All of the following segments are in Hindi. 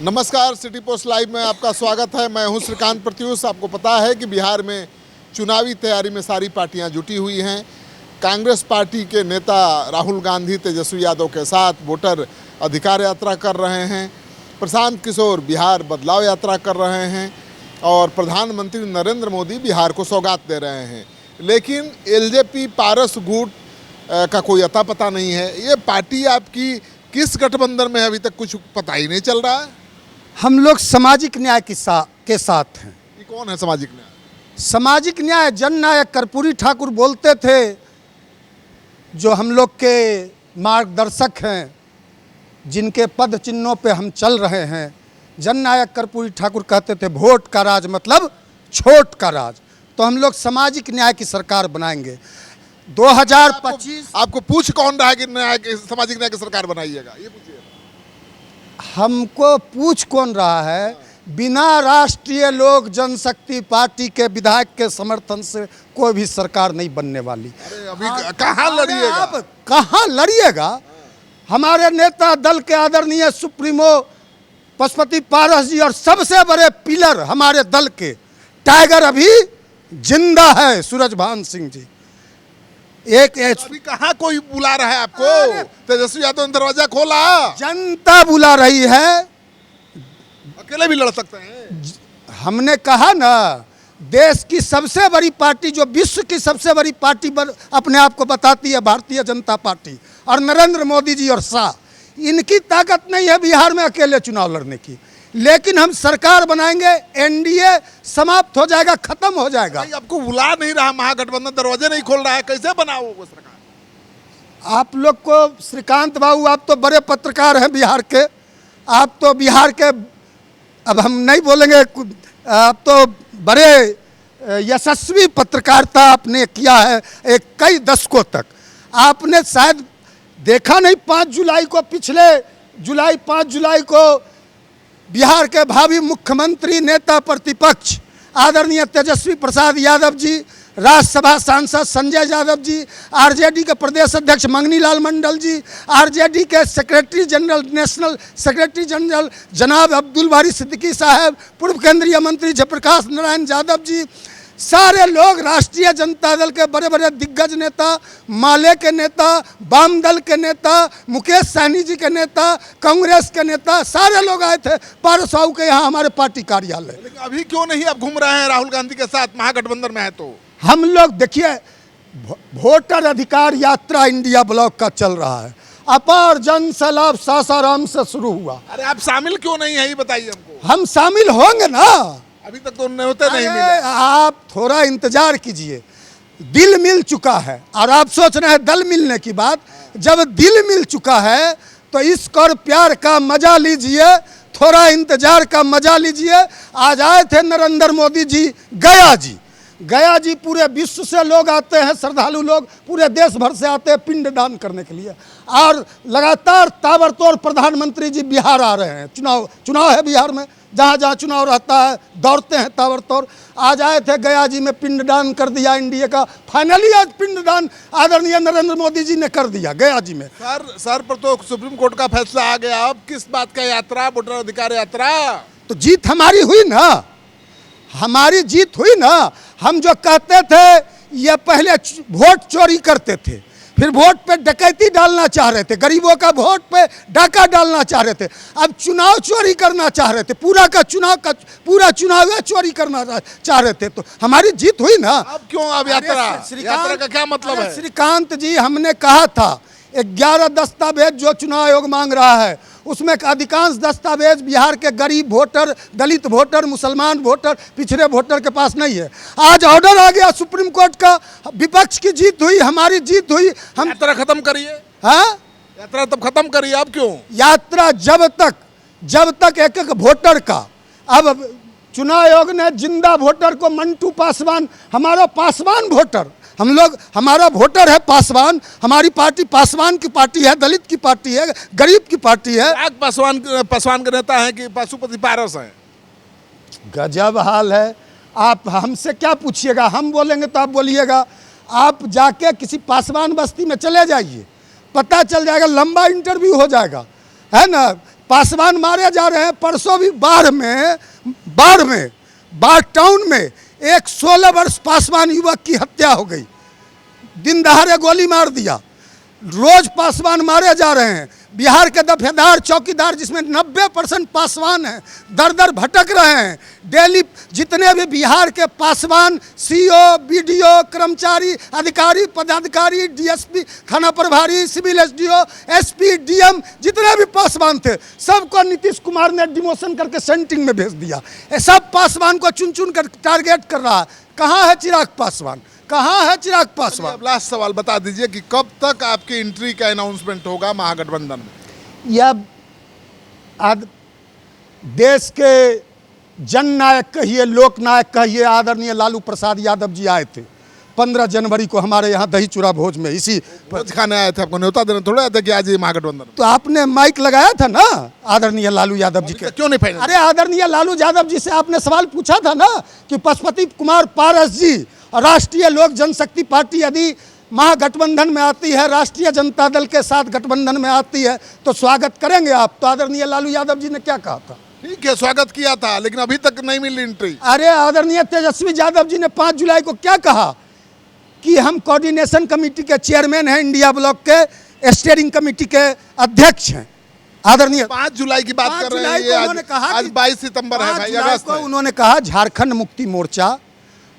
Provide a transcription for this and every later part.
नमस्कार, सिटी पोस्ट लाइव में आपका स्वागत है। मैं हूं श्रीकांत प्रत्युष। आपको पता है कि बिहार में चुनावी तैयारी में सारी पार्टियां जुटी हुई हैं। कांग्रेस पार्टी के नेता राहुल गांधी तेजस्वी यादव के साथ वोटर अधिकार यात्रा कर रहे हैं। प्रशांत किशोर बिहार बदलाव यात्रा कर रहे हैं और प्रधानमंत्री नरेंद्र मोदी बिहार को सौगात दे रहे हैं। लेकिन एलजेपी पारस गुट का कोई अता पता नहीं है। ये पार्टी आपकी किस गठबंधन में अभी तक कुछ पता ही नहीं चल रहा है। हम लोग सामाजिक न्याय के साथ हैं। ये कौन है सामाजिक न्याय? सामाजिक न्याय जननायक कर्पूरी ठाकुर बोलते थे, जो हम लोग के मार्गदर्शक हैं, जिनके पद चिन्हों पे हम चल रहे हैं। जननायक कर्पूरी ठाकुर कहते थे वोट का राज मतलब छोट का राज। तो हम लोग सामाजिक न्याय की सरकार बनाएंगे 2025। आपको पूछ कौन रहा है कि सामाजिक न्याय की सरकार बनाइएगा? ये पूछिए। हमको पूछ कौन रहा है? बिना राष्ट्रीय लोक जनशक्ति पार्टी के विधायक के समर्थन से कोई भी सरकार नहीं बनने वाली। अरे अभी कहाँ लड़िएगा? आप कहाँ लड़िएगा? हमारे नेता दल के आदरणीय सुप्रीमो पशुपति पारस जी और सबसे बड़े पिलर हमारे दल के टाइगर अभी जिंदा है, सूरजभान सिंह जी। अभी कहाँ कोई बुला रहा है आपको? तेजस्वी यादव ने दरवाजा खोला। जनता बुला रही है। अकेले भी लड़ सकते हैं। हमने कहा ना, देश की सबसे बड़ी पार्टी, जो विश्व की सबसे बड़ी पार्टी अपने आप को बताती है, भारतीय जनता पार्टी और नरेंद्र मोदी जी और शाह, इनकी ताकत नहीं है बिहार में अकेले चुनाव लड़ने की। लेकिन हम सरकार बनाएंगे, एनडीए समाप्त हो जाएगा, खत्म हो जाएगा। आपको बुला नहीं रहा, महागठबंधन दरवाजे नहीं खोल रहा है, कैसे बनाओ वो सरकार? आप लोग को श्रीकांत बाबू, आप तो बड़े पत्रकार हैं बिहार के। आप तो बिहार के, अब हम नहीं बोलेंगे, आप तो बड़े यशस्वी पत्रकारिता आपने किया है कई दशकों तक। आपने शायद देखा नहीं, 5 जुलाई को, पिछले 5 जुलाई को बिहार के भावी मुख्यमंत्री नेता प्रतिपक्ष आदरणीय तेजस्वी प्रसाद यादव जी, राज्यसभा सांसद संजय यादव जी, आरजेडी के प्रदेश अध्यक्ष मंगनी लाल मंडल जी, आरजेडी के secretary general, national secretary general जनाब अब्दुल बारी सिद्दीकी साहब, पूर्व केंद्रीय मंत्री जयप्रकाश नारायण यादव जी, सारे लोग, राष्ट्रीय जनता दल के बड़े बड़े दिग्गज नेता, माले के नेता, वाम दल के नेता, मुकेश सहनी जी के नेता, कांग्रेस के नेता, सारे लोग आए थे पारस साहू के यहाँ हमारे पार्टी कार्यालय। लेकिन अभी क्यों नहीं आप घूम रहे हैं राहुल गांधी के साथ, महागठबंधन में है तो? हम लोग देखिए, वोटर अधिकार यात्रा इंडिया ब्लॉक का चल रहा है। अपार जन सैलाब सासाराम से शुरू हुआ। अरे आप शामिल क्यों नहीं है, ये बताइए हमको। हम शामिल होंगे ना, अभी तक तो न्योते नहीं मिले। आप थोड़ा इंतजार कीजिए। दिल मिल चुका है और आप सोच रहे हैं दल मिलने की बात। जब दिल मिल चुका है तो इश्क और प्यार का मजा लीजिए, थोड़ा इंतजार का मजा लीजिए। आज आए थे नरेंद्र मोदी जी गया जी, पूरे विश्व से लोग आते हैं, श्रद्धालु लोग पूरे देश भर से आते हैं पिंडदान करने के लिए। और लगातार ताबड़तोड़ प्रधानमंत्री जी बिहार आ रहे हैं। चुनाव है बिहार में, जहाँ जहाँ चुनाव रहता है दौड़ते हैं ताबड़तोड़। आज आए थे गया जी में, पिंडदान कर दिया इंडिया का। फाइनली आज पिंडदान आदरणीय नरेंद्र मोदी जी ने कर दिया गया जी में। सर पर तो सुप्रीम कोर्ट का फैसला आ गया। अब किस बात का यात्रा, वोटर अधिकार यात्रा? तो जीत हमारी हुई ना, हमारी जीत हुई ना। हम जो कहते थे, ये पहले वोट चोरी करते थे, फिर वोट पे डकैती डालना चाह रहे थे, गरीबों का वोट पे डाका डालना चाह रहे थे, अब चुनाव चोरी करना चाह रहे थे, पूरा चुनाव चोरी करना चाह रहे थे। तो हमारी जीत हुई ना। अब क्यों अब यात्रा का क्या मतलब है? श्रीकांत जी, हमने कहा था 11 दस्तावेज जो चुनाव आयोग मांग रहा है, उसमें अधिकांश दस्तावेज बिहार के गरीब वोटर, दलित वोटर, मुसलमान वोटर, पिछड़े वोटर के पास नहीं है। आज ऑर्डर आ गया सुप्रीम कोर्ट का, विपक्ष की जीत हुई, हमारी जीत हुई। हम यात्रा खत्म करिए। हाँ, यात्रा तब खत्म करिए। अब क्यों यात्रा? जब तक एक एक वोटर का, अब चुनाव आयोग ने जिंदा वोटर को मंटू पासवान, हमारा पासवान वोटर, हम लोग, हमारा वोटर है पासवान, हमारी पार्टी पासवान की पार्टी है, दलित की पार्टी है, गरीब की पार्टी है। पासवान के नेता है कि पशुपति पारस है? गजब हाल है। आप हमसे क्या पूछिएगा, हम बोलेंगे तो आप बोलिएगा। आप जाके किसी पासवान बस्ती में चले जाइए, पता चल जाएगा, लंबा इंटरव्यू हो जाएगा, है ना। पासवान मारे जा रहे हैं। परसों भी बाढ़ टाउन में एक 16 वर्ष पासवान युवक की हत्या हो गई, दिन दहाड़े गोली मार दिया। रोज पासवान मारे जा रहे हैं। बिहार के दफेदार चौकीदार जिसमें 90% पासवान हैं, दर दर भटक रहे हैं। डेली जितने भी बिहार के पासवान सीओ, बीडीओ, कर्मचारी, अधिकारी, पदाधिकारी, डीएसपी, थाना प्रभारी, सिविल एसडीओ, एसपी, डीएम, जितने भी पासवान थे सबको नीतीश कुमार ने डिमोशन करके सेंटिंग में भेज दिया। सब पासवान को चुन चुन कर टारगेट कर रहा है। कहाँ है चिराग पासवान? कहाँ है चिराग पासवान? अब लास्ट सवाल बता दीजिए कि कब तक आपकी एंट्री का अनाउंसमेंट होगा महागठबंधन में? यह देश के जननायक कहिए, लोकनायक कहिए, आदरणीय लालू प्रसाद यादव जी आए थे 15 जनवरी को हमारे यहाँ दही चूड़ा भोज में। इसी भोज खाने आए थे, आपको न्योता देने थोड़ा आया था कि आज ये महागठबंधन में? तो आपने माइक लगाया था ना आदरणीय लालू यादव जी के? क्यों नहीं फाइनल? अरे आदरणीय लालू यादव जी से आपने सवाल पूछा था ना कि पशुपति कुमार पारस जी और राष्ट्रीय लोक जनशक्ति पार्टी यदि महागठबंधन में आती है, राष्ट्रीय जनता दल के साथ गठबंधन में आती है तो स्वागत करेंगे आप? तो आदरणीय लालू यादव जी ने क्या कहा था? ठीक है, स्वागत किया था, लेकिन अभी तक नहीं मिली एंट्री। अरे आदरणीय तेजस्वी यादव जी ने 5 जुलाई को क्या कहा कि हम कोऑर्डिनेशन कमेटी के चेयरमैन हैं, इंडिया ब्लॉक के स्टीयरिंग कमेटी के अध्यक्ष हैं। आदरणीय 5 जुलाई की बात कर रहे हैं, ये आज 22 सितंबर है भाई, अगस्त है। उन्होंने कहा झारखंड मुक्ति मोर्चा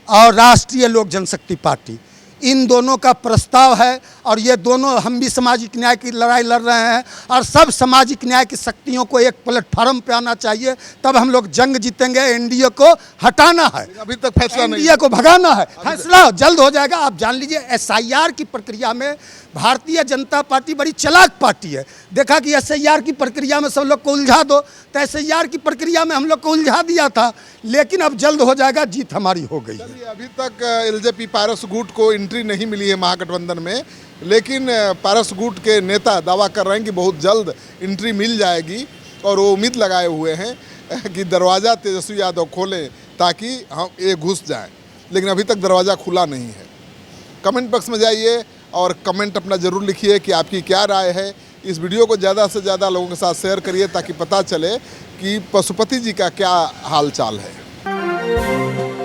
और राष्ट्रीय लोक जनशक्ति पार्टी, इन दोनों का प्रस्ताव है और ये दोनों हम भी सामाजिक न्याय की लड़ाई लड़ रहे हैं और सब सामाजिक न्याय की शक्तियों को एक प्लेटफार्म पे आना चाहिए, तब हम लोग जंग जीतेंगे। एनडीए को हटाना है, अभी तक फैसला नहीं, एनडीए को भगाना है। फैसला जल्द हो जाएगा। आप जान लीजिए एसआईआर की प्रक्रिया में भारतीय जनता पार्टी बड़ी चालाक पार्टी है। देखा कि एसआईआर की प्रक्रिया में सब लोग को उलझा दो, तो एसआईआर की प्रक्रिया में हम लोग को उलझा दिया था, लेकिन अब जल्द हो जाएगा, जीत हमारी हो गई है। अभी तक एलजेपी पारस गुट को एंट्री नहीं मिली है महागठबंधन में, लेकिन पारस गुट के नेता दावा कर रहे हैं कि बहुत जल्द एंट्री मिल जाएगी और वो उम्मीद लगाए हुए हैं कि दरवाज़ा तेजस्वी यादव खोलें ताकि हम ये घुस जाएं, लेकिन अभी तक दरवाज़ा खुला नहीं है। कमेंट बॉक्स में जाइए और कमेंट अपना ज़रूर लिखिए कि आपकी क्या राय है। इस वीडियो को ज़्यादा से ज़्यादा लोगों के साथ शेयर करिए ताकि पता चले कि पशुपति जी का क्या हाल चाल है।